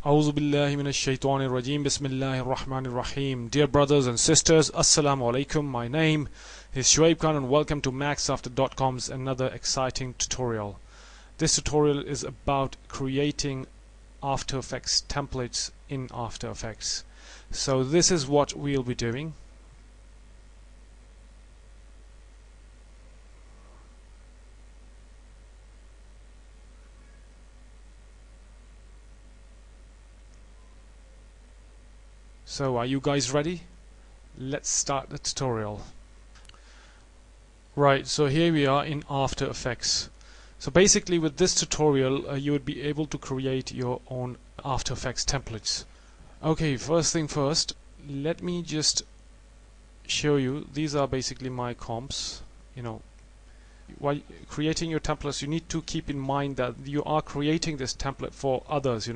A'udhu billahi minash shaitanir rajim. Bismillahir rahmanir rahim. Dear brothers and sisters, assalamu alaikum. My name is Shoaib Khan and welcome to Maxafter.com's another exciting tutorial. This tutorial is about creating After Effects templates in After Effects. So this is what we'll be doing. So are you guys ready? Let's start the tutorial. Right, so here we are in After Effects. So basically with this tutorial you would be able to create your own After Effects templates. Okay, first thing first, let me just show you. These are basically my comps. While creating your templates, you need to keep in mind that you are creating this template for others,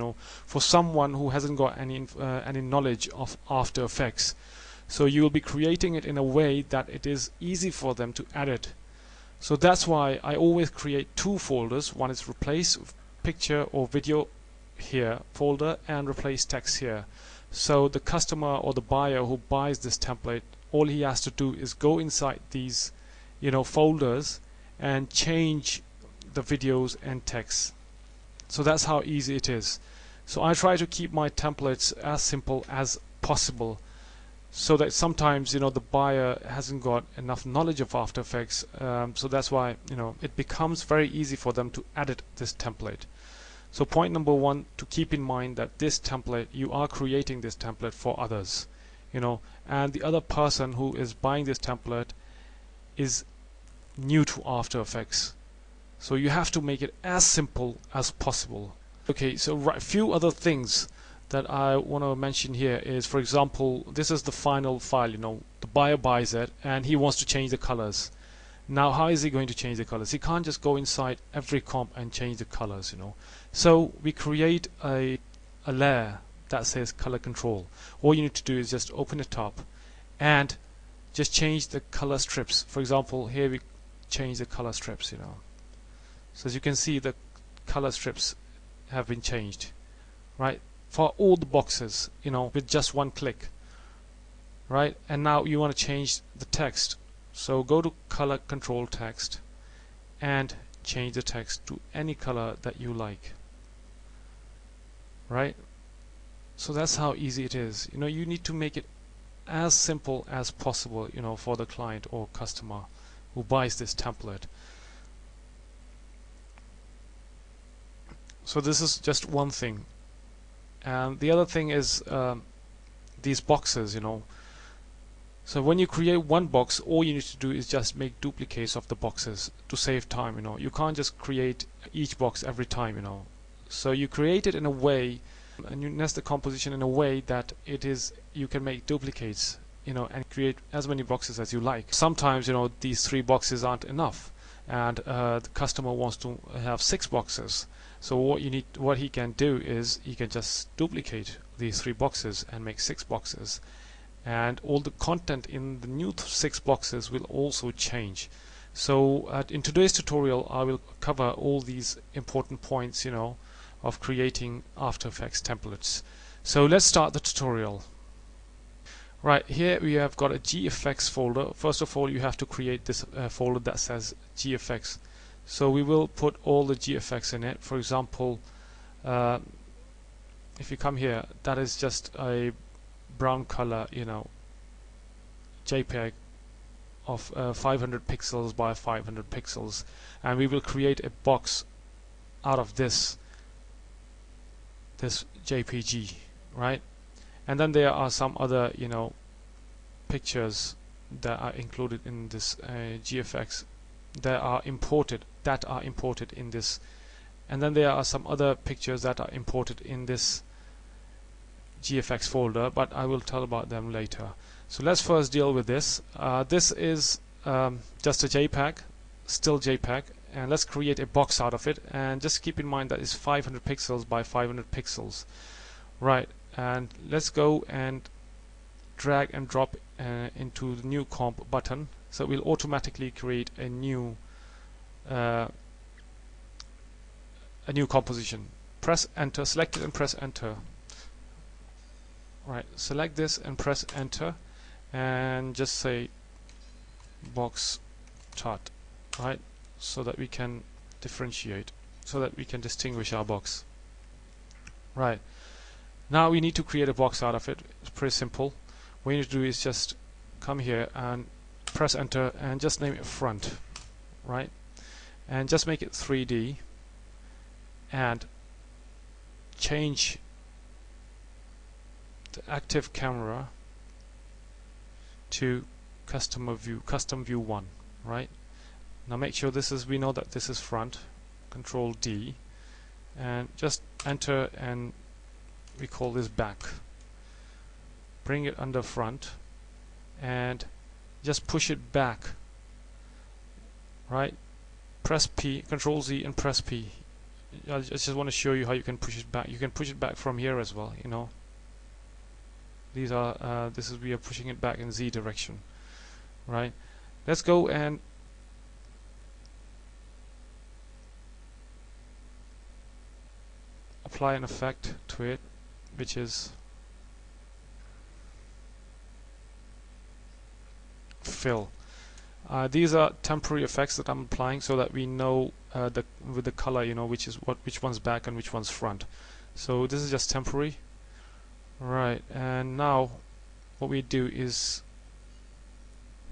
for someone who hasn't got any knowledge of After Effects. So you will be creating it in a way that it is easy for them to edit. So that's why I always create two folders. One is replace picture or video here folder and replace text here. So the customer or the buyer who buys this template, all he has to do is go inside these folders and change the videos and text. So that's how easy it is. So I try to keep my templates as simple as possible, so that sometimes the buyer hasn't got enough knowledge of After Effects, so that's why it becomes very easy for them to edit this template. So point number one, to keep in mind that this template, you are creating this template for others, and the other person who is buying this template is new to After Effects, so you have to make it as simple as possible. Okay, so a few other things that I want to mention here is, for example, this is the final file. The buyer buys it and he wants to change the colors. Now how is he going to change the colors? He can't just go inside every comp and change the colors, so we create a layer that says color control. All you need to do is just open it up and just change the color strips. For example, here we change the color strips, so as you can see, the color strips have been changed, right, for all the boxes, with just one click, right? And now you want to change the text, so go to color control text and change the text to any color that you like, right? So that's how easy it is. You need to make it as simple as possible, for the client or customer who buys this template. So this is just one thing, and the other thing is these boxes. So when you create one box, all you need to do is just make duplicates of the boxes to save time. You can't just create each box every time. So you create it in a way, and you nest the composition in a way that you can make duplicates, and create as many boxes as you like. Sometimes these 3 boxes aren't enough, and the customer wants to have 6 boxes. So what he can do is he can just duplicate these 3 boxes and make 6 boxes, and all the content in the new 6 boxes will also change. So in today's tutorial I will cover all these important points of creating After Effects templates. So let's start the tutorial. Right, here we have got a GFX folder. First of all, you have to create this folder that says GFX. So we will put all the GFX in it. For example, if you come here, that is just a brown color, JPEG of 500 pixels by 500 pixels, and we will create a box out of this JPG, right? And then there are some other pictures that are included in this GFX that are imported in this, and then there are some other pictures that are imported in this GFX folder, but I will tell about them later. So let's first deal with this. This is just a JPEG, still JPEG, and let's create a box out of it, and just keep in mind that it's 500 pixels by 500 pixels, right? And let's go and drag and drop into the new comp button, so it will automatically create a new composition. Press enter, select it and press enter. Right, select this and press enter and just say box chart, right, so that we can differentiate, so that we can distinguish our box. Right, now we need to create a box out of it. It's pretty simple. What you need to do is just come here and press enter and just name it front, right, and just make it 3D and change the active camera to custom view 1, right. Now make sure this is, we know that this is front, Control D, and just enter, and we call this back. Bring it under front and just push it back, right. Press P, Control Z and press P. I just want to show you how you can push it back. You can push it back from here as well, you know. These are we are pushing it back in Z direction, right. Let's go and apply an effect to it, which is fill. These are temporary effects that I'm applying so that we know with the color, you know, which one's back and which one's front. So this is just temporary, right. And now what we do is,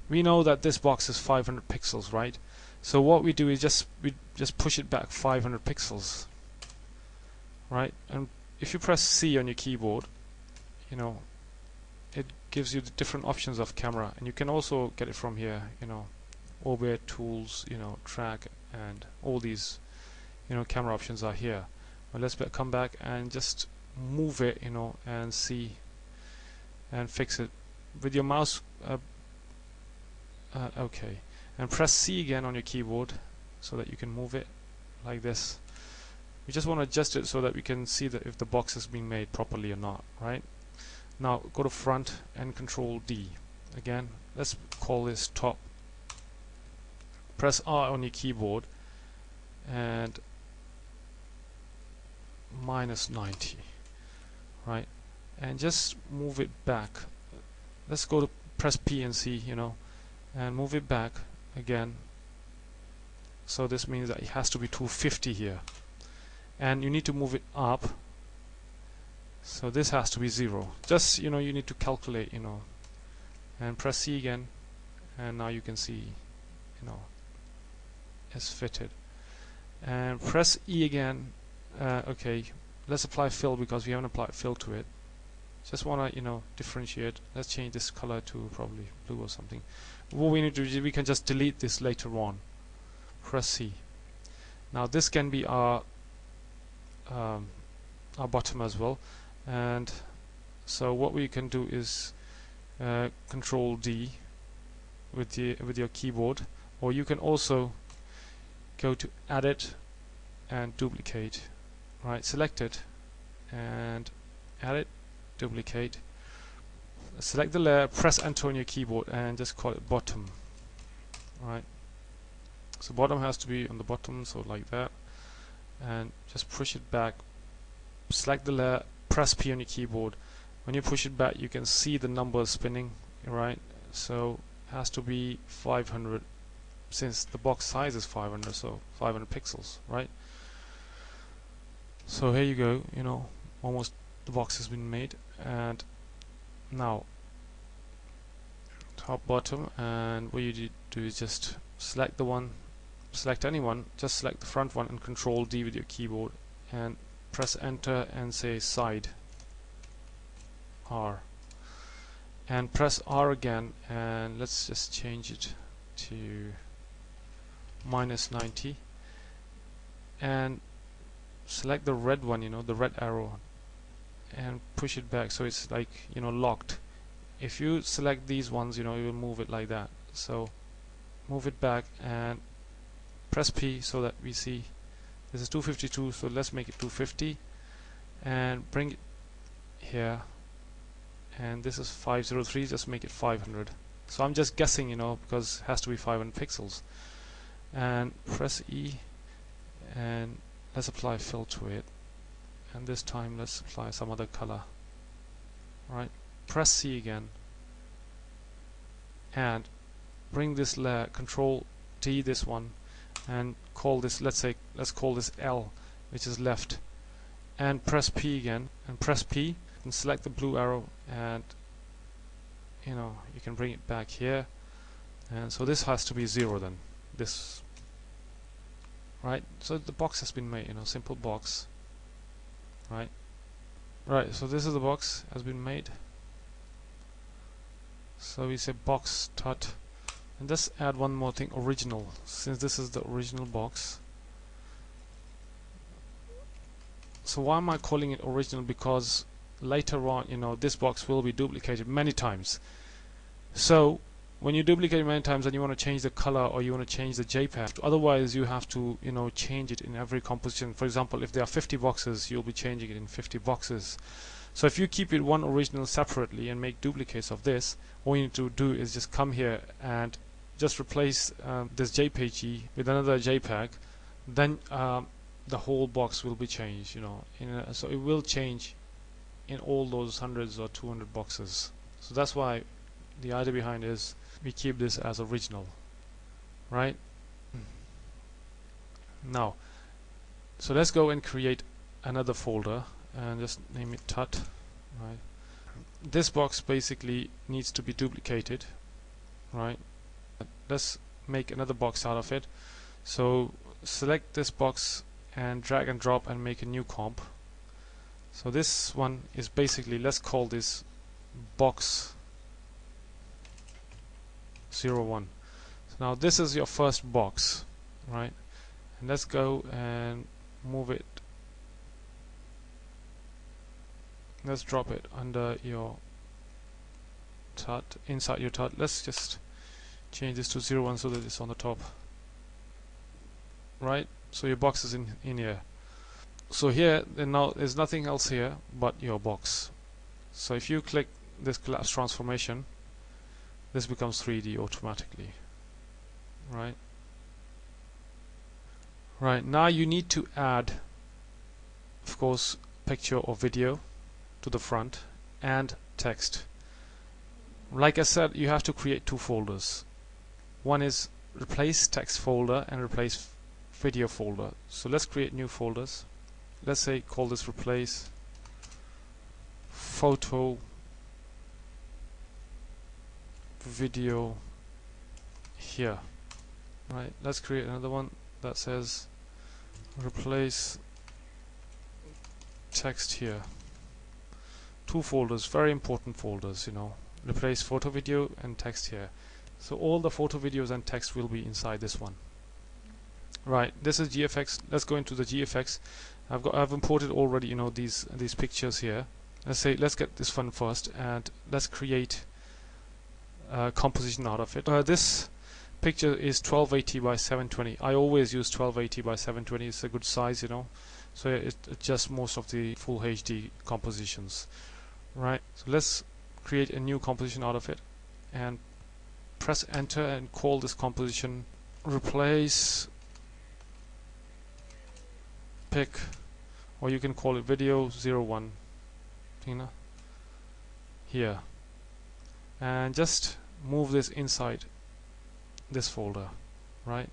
we know that this box is 500 pixels, right. So what we do is we just push it back 500 pixels, right. And if you press C on your keyboard, you know, it gives you the different options of camera, and you can also get it from here, you know, orbit, tools, you know, track, and all these, you know, camera options are here. But let's come back and just move it, you know, and see and fix it with your mouse. Okay, and press C again on your keyboard so that you can move it like this. We just want to adjust it so that we can see that if the box is being made properly or not, right. Now go to front and Control D again. Let's call this top. Press R on your keyboard and -90, right, and just move it back. Let's go to press P and C, you know, and move it back again. So this means that it has to be 250 here, and you need to move it up. So this has to be 0. Just, you know, you need to calculate, you know, and press C again, and now you can see, you know, it's fitted. And press E again. Okay, let's apply fill because we haven't applied fill to it. Just want to, you know, differentiate. Let's change this color to probably blue or something. What we need to do is we can just delete this later on. Press C. Now this can be our bottom as well. And so what we can do is Control D with your keyboard, or you can also go to Edit and Duplicate, right, select it and Edit, Duplicate, select the layer, press enter on your keyboard and just call it bottom, right. So bottom has to be on the bottom, so like that, and just push it back, select the layer, press P on your keyboard. When you push it back you can see the numbers spinning, right. So it has to be 500 since the box size is 500, so 500 pixels, right. So here you go, you know, almost the box has been made. And now top, bottom, and what you do is just select the one, select anyone, just select the front one and Control D with your keyboard and press enter and say side, R, and press R again, and let's just change it to -90 and select the red one, you know, the red arrow, and push it back so it's like, you know, locked. If you select these ones, you know, you will move it like that. So move it back and press P so that we see this is 252, so let's make it 250 and bring it here, and this is 503, just make it 500. So I'm just guessing, you know, because it has to be 500 pixels. And press E and let's apply fill to it, and this time let's apply some other color, right? Press C again and bring this layer, Control D, this one, and call this, let's call this L, which is left, and press P again, and press P and select the blue arrow, and you can bring it back here, and so this has to be 0 then, this, right? So the box has been made, simple box, right? So this is the box has been made. So we say box tut, and let's add one more thing, original, since this is the original box. So why am I calling it original? Because later on, this box will be duplicated many times. So when you duplicate it many times and you want to change the color or you want to change the JPEG, otherwise you have to change it in every composition. For example, if there are 50 boxes, you'll be changing it in 50 boxes. So if you keep it one original separately and make duplicates of this, all you need to do is just come here and just replace this JPG with another JPEG, then the whole box will be changed, so it will change in all those hundreds or 200 boxes. So that's why the idea behind is we keep this as original, right? Now, so let's go and create another folder and just name it tut, right? This box basically needs to be duplicated, right? Let's make another box out of it. So select this box and drag and drop and make a new comp. So this one is basically, let's call this box 01. So now this is your first box, right? And let's go and move it. Let's drop it under your tut, inside your tut. Let's just change this to 01 so that it's on the top, right? So your box is in here. So here, then now there's nothing else here but your box. So if you click this collapse transformation, this becomes 3D automatically, right? Right, now you need to add, of course, picture or video to the front and text. Like I said, you have to create two folders. One is replace text folder and replace video folder. So let's create new folders. Let's say call this replace photo video here, right? Let's create another one that says replace text here. Two folders, very important folders, replace photo, video and text here. So all the photo, videos and text will be inside this one. Right, this is GFX. Let's go into the GFX. I've imported already, these pictures here. Let's get this one first, and let's create a composition out of it. This picture is 1280 by 720. I always use 1280 by 720. It's a good size, so it adjusts most of the full HD compositions. Right, so let's create a new composition out of it and press enter and call this composition replace pic, or you can call it video 01 here, and just move this inside this folder, right?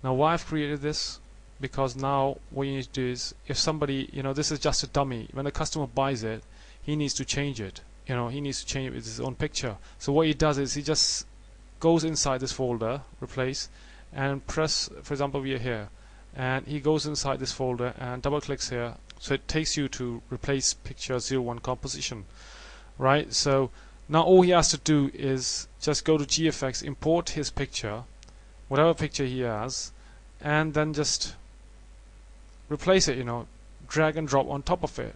Now why I've created this, because now what you need to do is, if somebody, this is just a dummy, when the customer buys it, he needs to change it, he needs to change it with his own picture. So what he does is he just goes inside this folder, replace, and press, for example, we are here, and he goes inside this folder and double clicks here, so it takes you to replace picture 01 composition, right? So now all he has to do is just go to GFX, import his picture, whatever picture he has, and then just replace it, drag and drop on top of it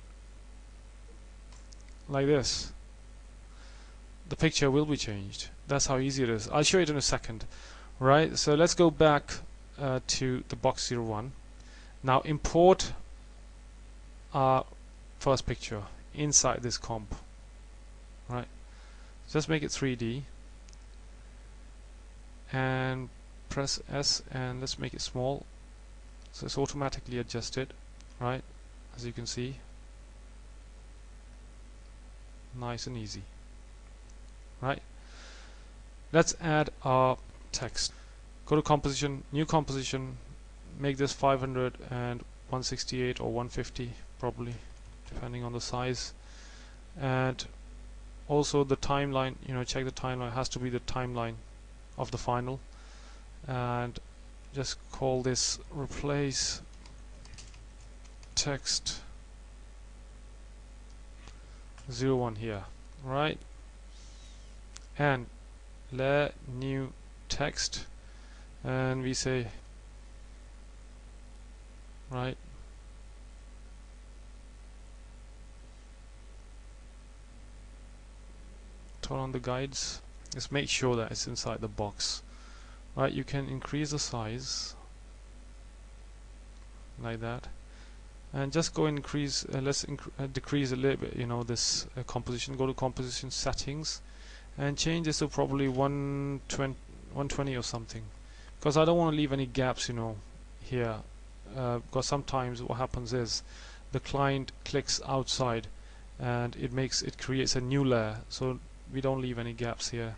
like this. The picture will be changed. That's how easy it is. I'll show it in a second. Right, so let's go back to the box 01. Now import our first picture inside this comp. Right, just make it 3D and press S, and let's make it small so it's automatically adjusted, right, as you can see. Nice and easy, right? Let's add our text. Go to composition, new composition, make this 500 and 168 or 150 probably, depending on the size. And also the timeline, check the timeline. It has to be the timeline of the final. And just call this replace text 01 here, right? And let new text, and we say, right, turn on the guides. Just make sure that it's inside the box, right? You can increase the size like that, and just go and increase. Let's decrease a little bit. This composition. Go to composition settings, and change this to probably 120 or something, because I don't want to leave any gaps, here. Because sometimes what happens is the client clicks outside, and it creates a new layer. So we don't leave any gaps here,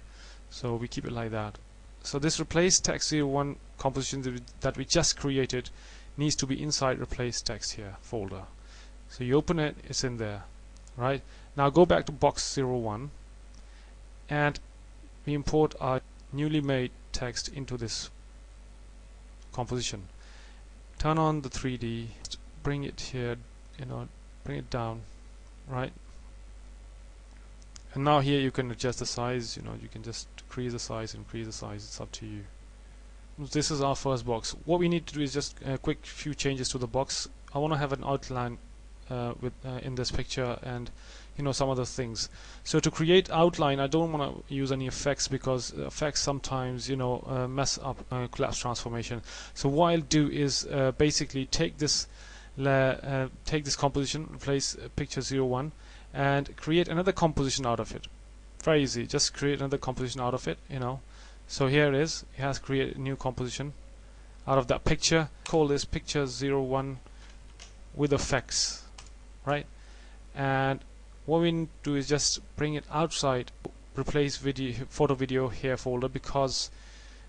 so we keep it like that. So this replace text 01 composition that we just created needs to be inside replace text here folder. So you open it, it's in there, right? Now go back to box 01, and we import our newly made text into this composition. Turn on the 3D, bring it here, bring it down, right? And now here you can adjust the size. You can just decrease the size, increase the size. It's up to you. This is our first box. What we need to do is just a quick few changes to the box. I want to have an outline in this picture, and some other things. So to create outline, I don't want to use any effects, because effects sometimes mess up collapse transformation. So what I'll do is basically take this layer, take this composition, replace picture 01, and create another composition out of it. Very easy. Just create another composition out of it. So here it is. It has created a new composition out of that picture. Call this picture 01 with effects, right? And what we need to do is just bring it outside replace photo video here folder, because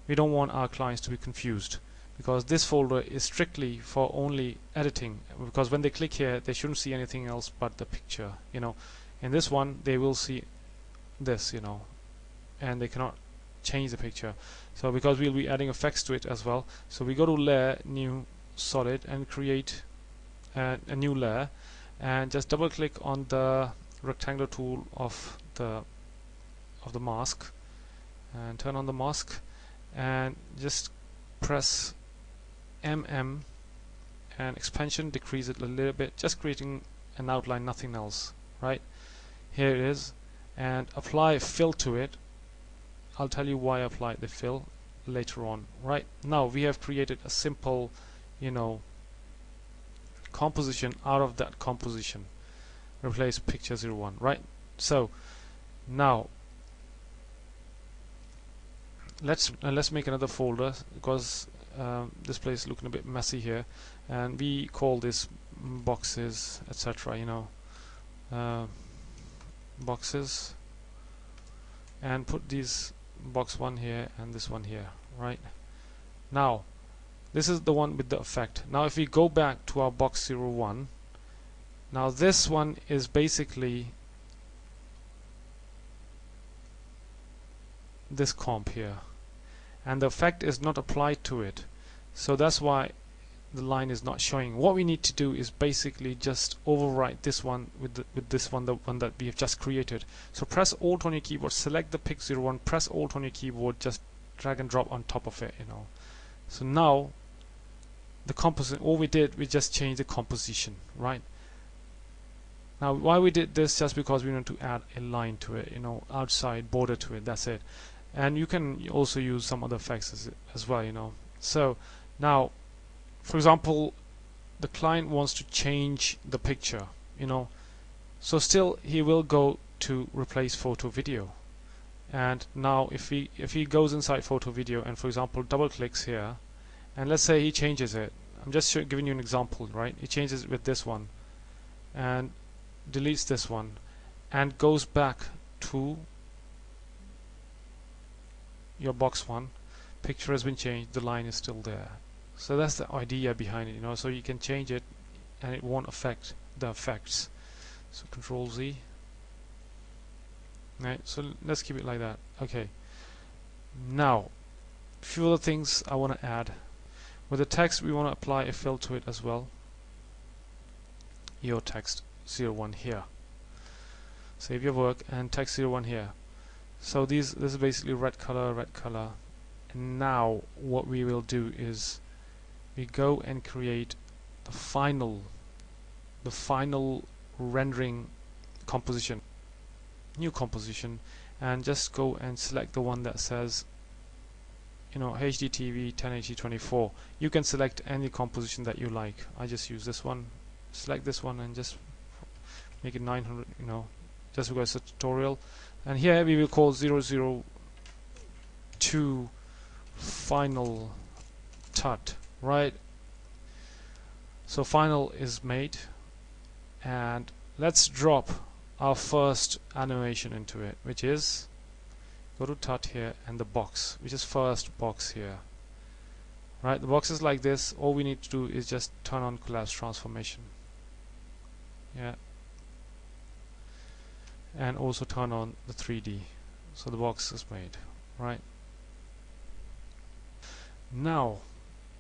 we don't want our clients to be confused, because this folder is strictly for only editing, because when they click here they shouldn't see anything else but the picture. In this one they will see this, and they cannot change the picture. So because we'll be adding effects to it as well, so we go to layer, new solid, and create a new layer, and just double click on the rectangular tool of the mask, and turn on the mask, and just press MM, and expansion, decrease it a little bit, just creating an outline, nothing else, right? Here it is, and apply fill to it. I'll tell you why I applied the fill later on. Right now we have created a simple composition out of that composition. Replace picture 01, right? So now let's make another folder, because this place is looking a bit messy here, and we call this boxes, etc. Boxes, and put these box 1 here and this one here, right? Now this is the one with the effect. Now if we go back to our box 01, now this one is basically this comp here, and the effect is not applied to it, so that's why the line is not showing. What we need to do is basically just overwrite this one with this one, the one that we have just created. So press Alt on your keyboard, select the pic 01, press Alt on your keyboard, just drag and drop on top of it. So now the composition, all we did, we just changed the composition, right? Now why we did this, just because we want to add a line to it, outside border to it, that's it. And you can also use some other effects as well, So now, for example, the client wants to change the picture, so still he will go to replace photo video. And now if he goes inside photo video and, for example, double clicks here, and let's say he changes it, I'm just giving you an example, right? He changes it with this one and deletes this one, and goes back to your box 1. Picture has been changed, the line is still there. So that's the idea behind it, you know, so you can change it and it won't affect the effects. So Control Z. Right, so let's keep it like that. Okay. Now, a few other things I want to add. With the text, we want to apply a fill to it as well. Your text 01 here. Save your work and text 01 here. So this is basically red color, and now what we will do is we go and create the final rendering composition, new composition, and just go and select the one that says, you know, HDTV 1080-24. You can select any composition that you like. I just use this one, select this one, and just make it 900, you know, just because it's a tutorial. And here we will call 002 final tut, right? So final is made, and let's drop our first animation into it, which is go to tut here and the box, which is first box here, right? The box is like this. All we need to do is just turn on collapse transformation, yeah, and also turn on the 3D, so the box is made, right? Now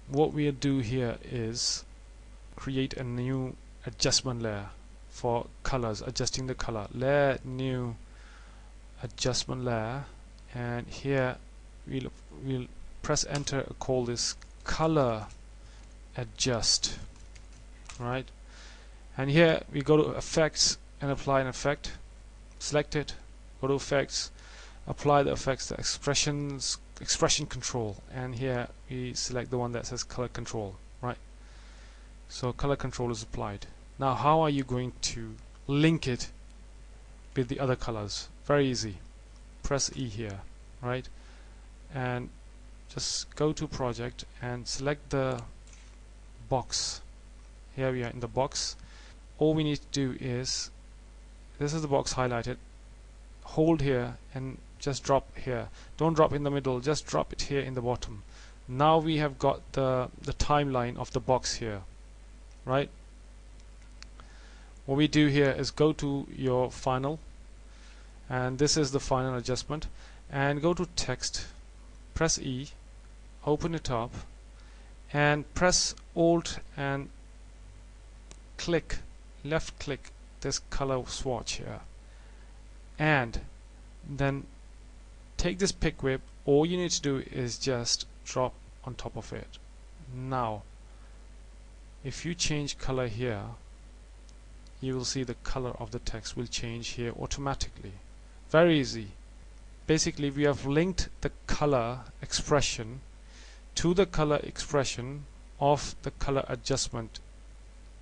what we'll do here is create a new adjustment layer for colors, adjusting the color. Layer, new adjustment layer, and here we'll press enter, call this color adjust, right? And here we go to effects and apply an effect, select it, go to effects, apply the effects, the expression control, and here we select the one that says color control, right? So color control is applied. Now how are you going to link it with the other colors? Very easy. Press E here, right? And just go to project and select the box. Here we are in the box. All we need to do is, this is the box highlighted, hold here and just drop here. Don't drop in the middle, just drop it here in the bottom. Now we have got the timeline of the box here, right? What we do here is go to your final, and this is the final adjustment, and go to text, press E, open it up, and press Alt and click, left click this color swatch here, and then take this pick whip. All you need to do is just drop on top of it. Now if you change color here, you will see the color of the text will change here automatically. Very easy. Basically we have linked the color expression to the color expression of the color adjustment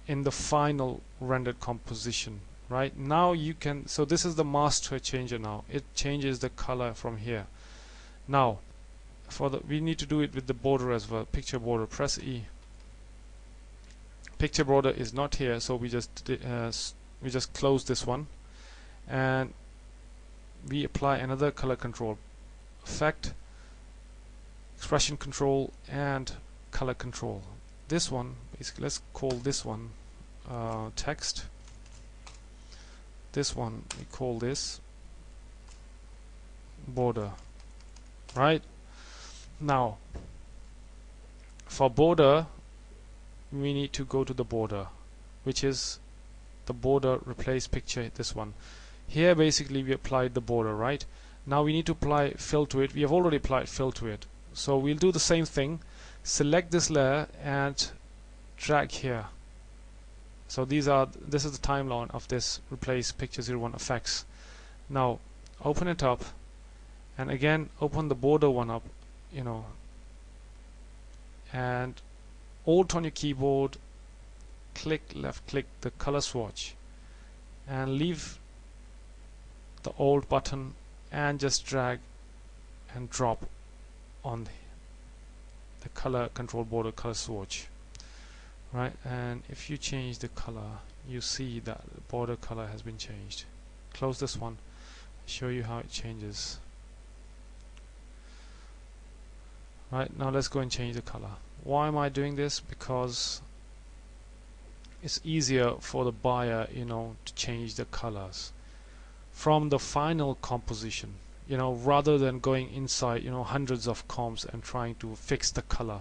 in the final rendered composition. Right now you can, so this is the master changer. Now it changes the color from here. Now for the, we need to do it with the border as well. Picture border, press E. Picture border is not here, so we just close this one, and we apply another color control, effect, expression control, and color control. This one basically, let's call this one text. This one we call this border, right? Now for border we need to go to the border, which is the border replace picture, this one here. Basically we applied the border, right? Now we need to apply fill to it. We have already applied fill to it, so we'll do the same thing. Select this layer and drag here. So this is the timeline of this replace picture 01 effects. Now open it up, and again open the border one up, you know, and Alt on your keyboard, click, left click the color swatch, and leave the Alt button and just drag and drop on the color control border color swatch, right? And if you change the color, you see that the border color has been changed. close this one, show you how it changes. Right, now let's go and change the color. Why am I doing this? Because it's easier for the buyer, to change the colors from the final composition, rather than going inside, hundreds of comps and trying to fix the color.